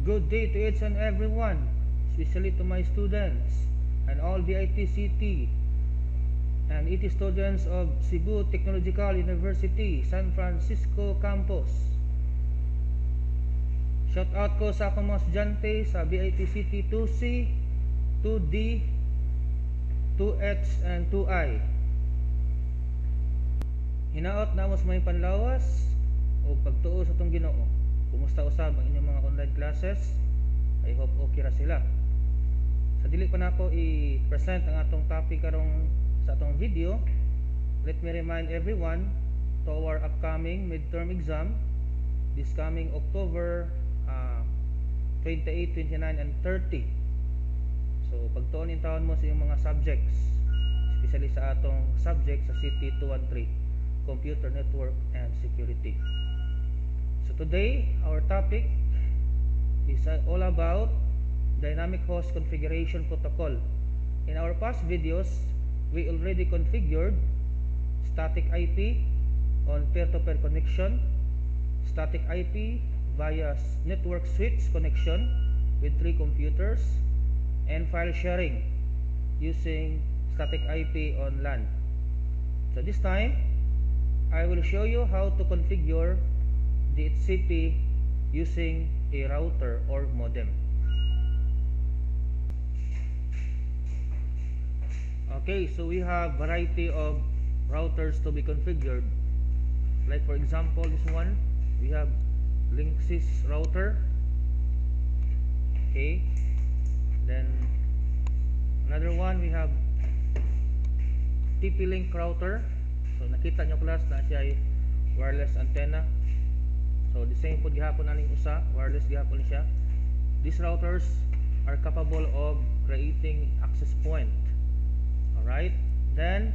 Good day to each and everyone, especially to my students and all BITCT and IT students of Cebu Technological University, San Francisco Campus. Shout out ko sa akong mga estudyante sa BITCT 2C, 2D, 2H, and 2I. Hinaot na mo sa may panlawas o pagtuo sa itong Ginoo. Kumusta usab ang inyong mga online classes? I hope okay ra sila. Sa dili pa nako i-present ang atong topic karong sa atong video, let me remind everyone to our upcoming midterm exam this coming October 28, 29, and 30. So pagtuon in taon mo sa iyong mga subjects, especially sa atong subject sa CT 213, Computer Network and Security. So today, our topic is all about Dynamic Host Configuration Protocol. In our past videos, we already configured static IP on peer-to-peer connection, static IP via network switch connection with 3 computers, and file sharing using static IP on LAN. So this time, I will show you how to configure DHCP using a router or modem. Okay, so we have variety of routers to be configured. Like for example, this one, we have Linksys router. Okay, then another one, we have TP-Link router. So nakita nyo class na siya ay wireless antenna. So the same po gihapon aning usa, wireless gihapon siya. These routers are capable of creating access point. Alright, then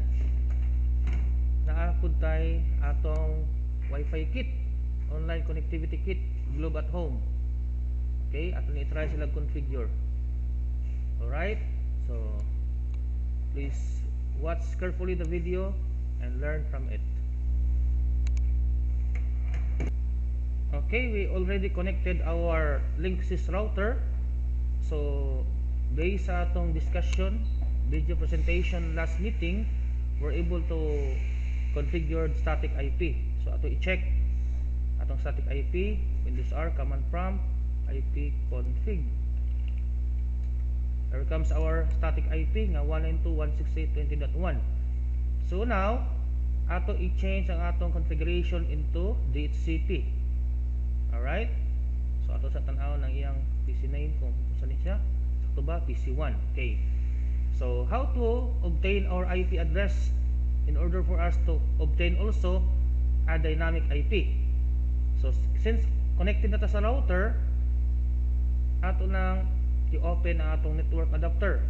naapod tay atong Wi-Fi kit, online connectivity kit, Globe at Home. Okay, aton i-try sila configure. Alright, so please watch carefully the video and learn from it. Okay, we already connected our Linksys router. So based sa atong discussion, video presentation last meeting, we're able to configure static IP. So ato i-check atong static IP, Windows R, command prompt, IP config. Here comes our static IP nga 192.168.20.1. So now, ato i-change ang atong configuration into DHCP. Alright, so ato sa tanaw ng iyang PC name kung saan siya. Sakto ba? PC1. Okay, so how to obtain our IP address in order for us to obtain also a dynamic IP. So since connected na ta sa router, ato nang i-open ang atong network adapter.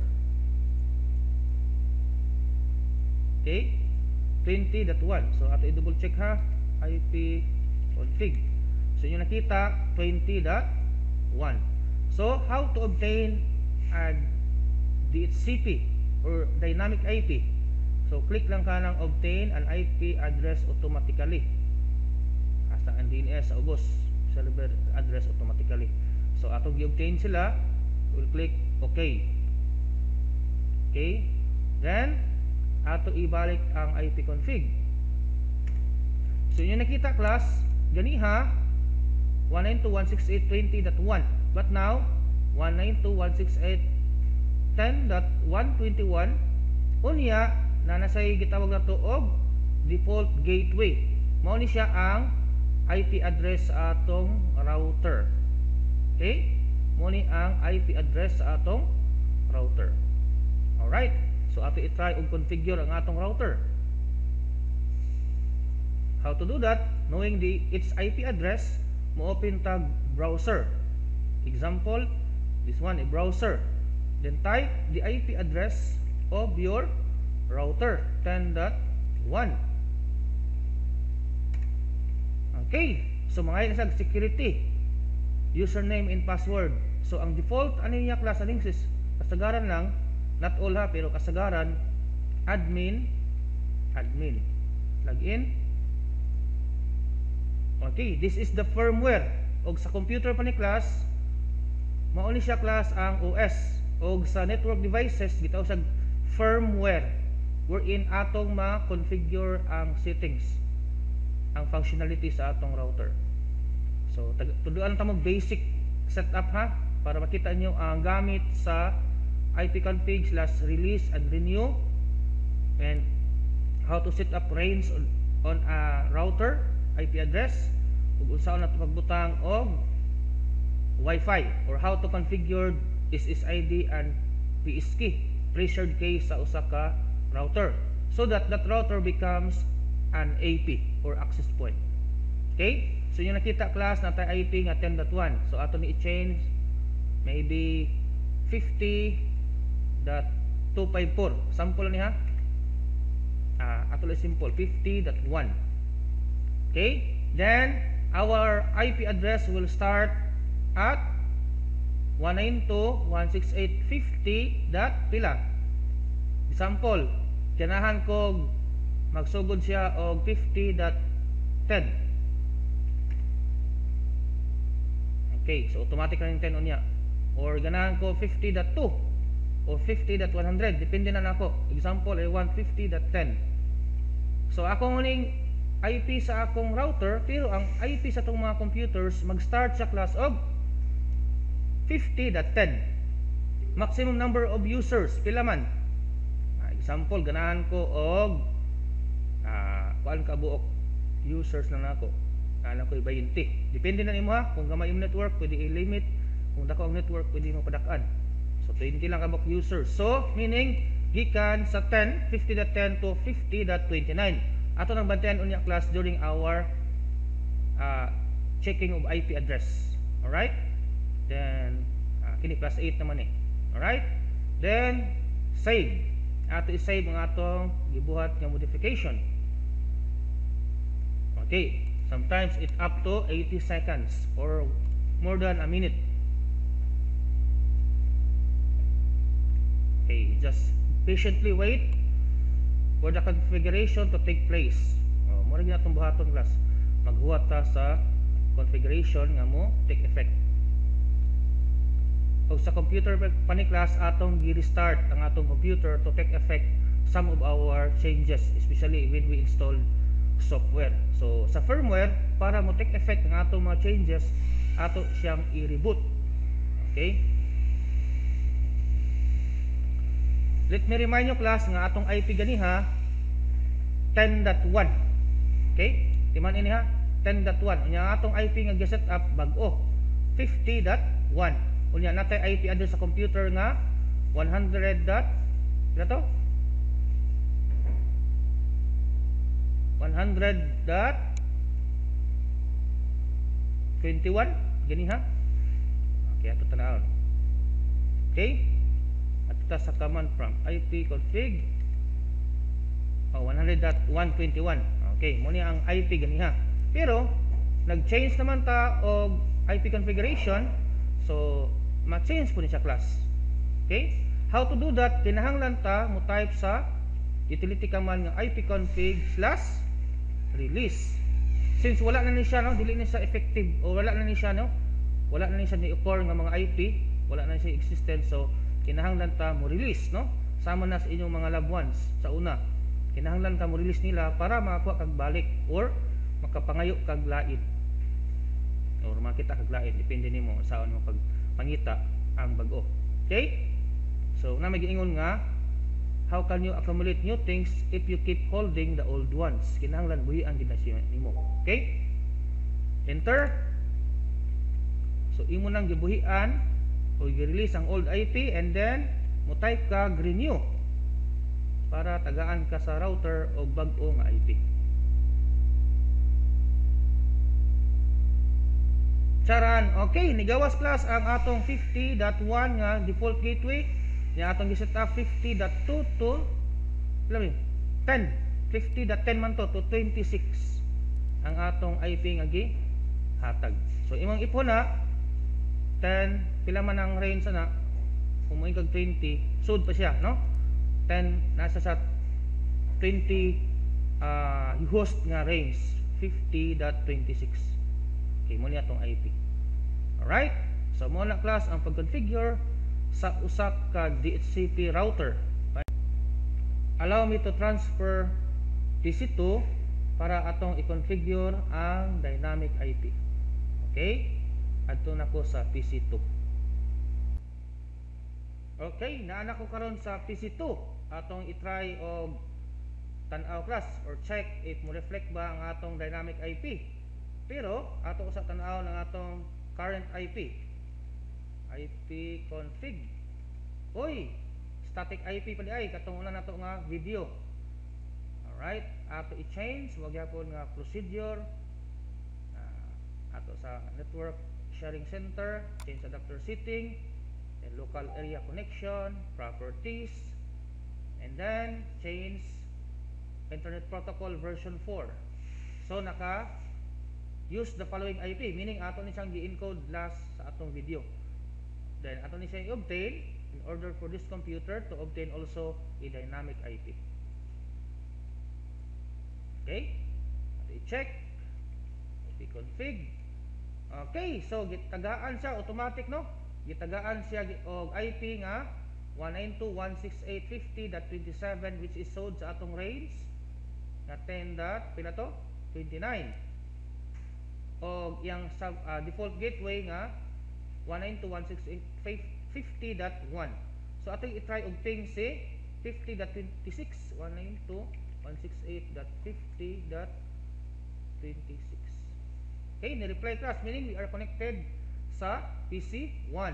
Okay, 20.1. So ato i-double check ha, IP config. So yung nakita 20.1. So how to obtain a DHCP or dynamic IP? So click lang ka ng obtain an IP address automatically. Hasta ang DNS sa ubos, server address automatically. So ato gi-obtain sila, we'll click OK. Okay, then ato ibalik ang IP config. So yung nakita class, ganiha 192.168.20.1, but now 192.168.10.121 unya na nasay gitawag nato og default gateway. Mao ni siya ang IP address sa atong router. Okay, mao ni ang IP address sa atong router. Alright, so ato i-try og configure ang atong router. How to do that? Knowing its IP address, mo open tag browser. Example, this one a browser. Then type the IP address of your router 10.1. Okay, so mga isag security, username and password. So ang default ano niya class aning sis kasagaran lang, not all ha, pero kasagaran admin login. Okay, this is the firmware og sa computer pa ni class mao ni siya class ang OS, o sa network devices gitawag sa firmware, wherein atong ma-configure ang settings, ang functionality sa atong router. So tuduan ta mo basic setup ha, para makita nyo ang gamit sa ipconfig/release and renew, and how to set up range on a router IP address, ug unsaon nato pagbutang og Wi-Fi, or how to configure SSID and PS key, pressured key sa usa ka router, so that that router becomes an AP or access point. Okay, so yung nakita class na tayo IP nga 10.1, so ato ni i-change maybe 50.254, sample ni ha, ato lang simple 50.1. okay, then our IP address will start at 192.168.50. pila example, ganahan ko magsugod siya og 50.10. okay, so automatic na yung 10 unya, or ganahan ko 50.2 o 50.100, depende na nako. Example, I want 50.10. so ako muning IP sa akong router, pero ang IP sa itong mga computers mag-start sa class of 50.10. maximum number of users pila man. Example, ganahan ko og kuan ka buok users na nako, alam ko 20. Depende na nimo ha, kung gamay yung network pwede i-limit, kung dako ang network pwede mo padak-an. So 20 lang ka buok users, so meaning gikan sa 50.10 to 50.29 ato nang bantayan unya class during our checking of IP address. Alright, then kini class 8 naman alright, then save, ato i-save ang atong gibuhat nga modification. okay, sometimes it up to 80 seconds or more than a minute. okay, just patiently wait for the configuration to take place. Mura gyud atong buhaton class, maghuwat ta sa configuration nga mo take effect. Og sa computer pani class, atong gi-restart ang atong computer to take effect some of our changes, especially when we install software. So sa firmware, para mo take effect ang atong mga changes, ato siyang i-reboot. okay, let me remind you class nga atong IP ganiha 10.1. okay, timan ini ha, 10.1 unya atong IP nga gi-set up bag-o 50.1. unya natay IP address sa computer nga 100. Pila to? 100.21 gani ha. okay, ato tanawon. okay, ato ta sa command prompt ipconfig 100.121. okay, mo ni ang IP gani ha, pero nag-change naman ta og IP configuration, so ma-change po ni sa class. okay, how to do that? Kinahanglan ta mo type sa utility command nga ipconfig/release. Since wala na ni siya no, dili ni siya effective, o wala na ni siya no, wala na ni siya ni-occur nga mga IP, wala na siya existent, so kinahanglan ta mo release no, sama na sa inyong mga loved ones. Sa una, kinahanglan ka mo release nila para makakuha kag balik or makapangayo kag lain or makita kag lain, depende nimo sa ano pag pangita ang bag-o. okay, so na may giingon nga, how can you accumulate new things if you keep holding the old ones? Kinahanglan buhi-an gid nimo. okay, enter. so imo nang gibuhian o gi-release ang old IP, and then mo type ka renew para tagaan ka sa router o bag-o nga IP. Charan. okay, nigawas class ang atong 50.1 nga default gateway. Yung atong giset up 50.2 to 10. 50.10 man to 26 ang atong IP nga gihatag. So imong ipon na 10, pila man ang range na, kung mo kag 20, sud pa siya no. 10 nasa sa 20 host nga range 50.26. okay, mo ni atong IP. alright, So mo na class ang pag-configure sa usa ka DHCP router. Allow me to transfer PC2 para atong i-configure ang dynamic IP. Okay? Adto na ko sa PC2. Okay, naana ko karon sa PC2. Atong i-try og tan-aw class or check if mo reflect ba ang atong dynamic IP. Pero ato sa tan-aw ng atong current IP. IP config. Oy, static IP pa di ay katong una nato nga video. Alright, ato i-change wag gyapon nga procedure. Ato sa network sharing center, change adapter setting, and local area connection, properties, and then change internet protocol version 4. So naka use the following IP, meaning ato ni siyang gi-encode last sa atong video. Then ato ni siyang i-obtain in order for this computer to obtain also a dynamic IP. Okay? Ato i-check, IP config. Okay, so gitagaan siya automatic, no? Gitagaan siya og IP nga 192.168.50.27 which is sold sa atong range na 10. Pila to? 29. Og yang default gateway nga 192.168.50.1. So atong i-try og ping si 50.26 192.168.50.26. Okay, ni-reply class, meaning we are connected sa PC1.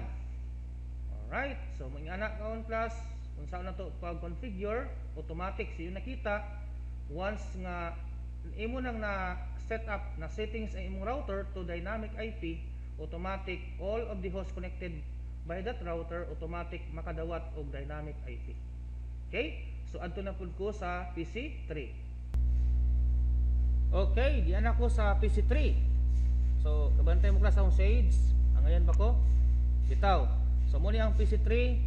Alright, so mga anak kaon class, kung saan na to pag-configure, automatic, so yung nakita, once nga imo nang na set up na settings ang imong router to dynamic IP, automatic, all of the hosts connected by that router, automatic makadawat og dynamic IP. Okay, so adto na pud ko sa PC3. Okay, diyan ako sa PC3. So, kabantay mo class akong shades. Ang ayan ba ko? Bitaw. So, muli ang PC3.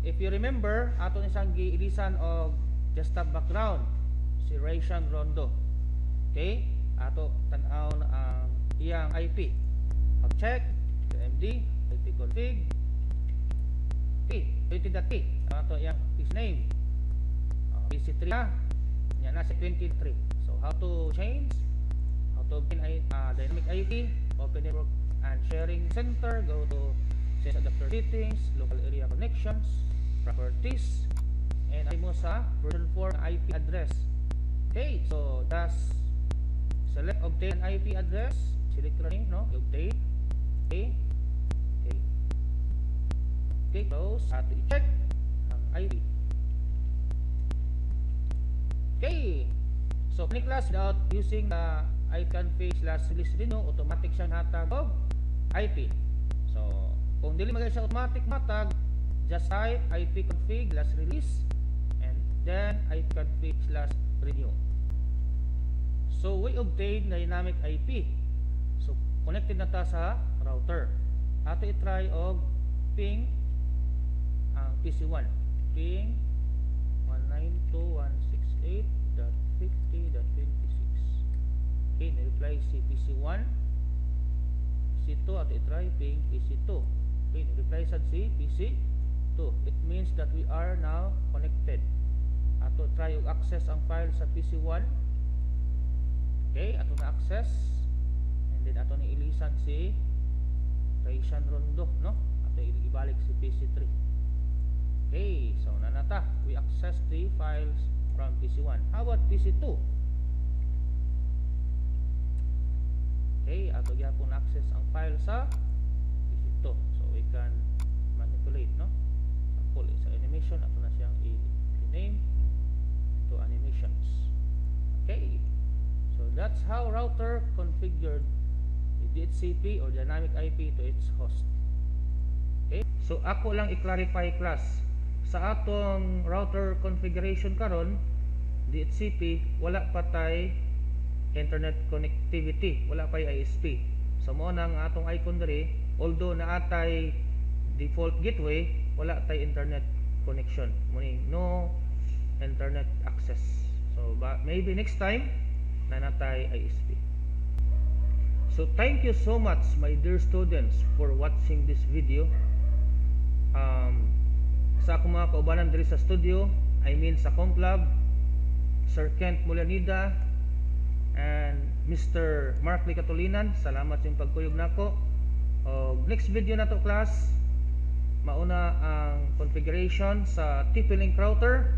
If you remember, ato ni siyang giilisan og desktop background. Si Raysian Rondo. Okay? Ato tan-aw na ang iyang IP. Pag-check. MD. IP config. P. Ato iyang PC name. PC3 na. Yan na si 23. So, how to change? To obtain dynamic IP, open network and sharing center, go to change adapter settings, local area connections, properties, and ay mo sa version 4 IP address. Okay, so just select obtain IP address, select lang no, obtain. Okay, close, at i-check ang IP. Okay, so any class without using the /config/release reno, automatic siyang hatag og IP. So, kung dili magay siya automatic matag, just type /config/release and then /config/renew. So, we obtain dynamic IP. So, connected na ta sa router. Ato i-try og ping ang PC1. Ping 192.168.50.26. Okay, na-reply si PC1, PC2 at i-try ping PC2. Okay, na-reply sad si PC2. It means that we are now connected. Ato try og access ang file sa PC1. Okay, ato na access. And then ato ni ilisan si Raysian Rondo, no? Ato ibalik si PC3. Okay, so nanata. We access the files from PC1. How about PC2? Okay, ato gyapon access ang file sa PC2. So we can manipulate, no? Sample sa animation, ato na siyang i-name into animations. Okay. So that's how router configured the DHCP or dynamic IP to its host. Okay? So ako lang i-clarify class. Sa atong router configuration karon, DHCP wala pa tay internet connectivity, wala pa ISP. So mo nang atong icon diri, although naatay default gateway, wala tay internet connection, meaning no internet access. So maybe next time na natay ISP. So thank you so much, my dear students, for watching this video. Sa akong mga kaubanan diri sa studio, I mean sa Complab, Sir Kent Mulanida and Mr. Mark Licatolinan, salamat sa pagkuyog nako. Next video na to class, mauna ang configuration sa TP-Link router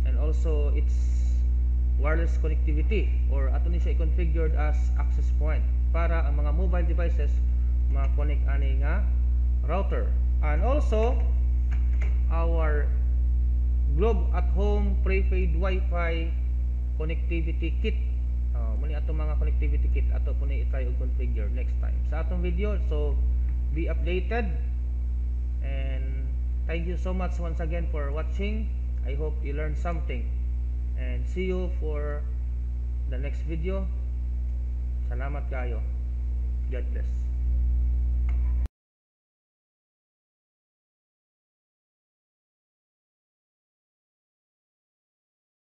and also its wireless connectivity, or ato ni siya i-configured as access point para ang mga mobile devices ma-connect ani nga router. And also our Globe at Home prepaid Wi-Fi connectivity kit. Muni ato mga connectivity kit ato po ni i-try og configure next time sa atong video. So be updated, and thank you so much once again for watching. I hope you learned something, and see you for the next video. Salamat kayo. God bless.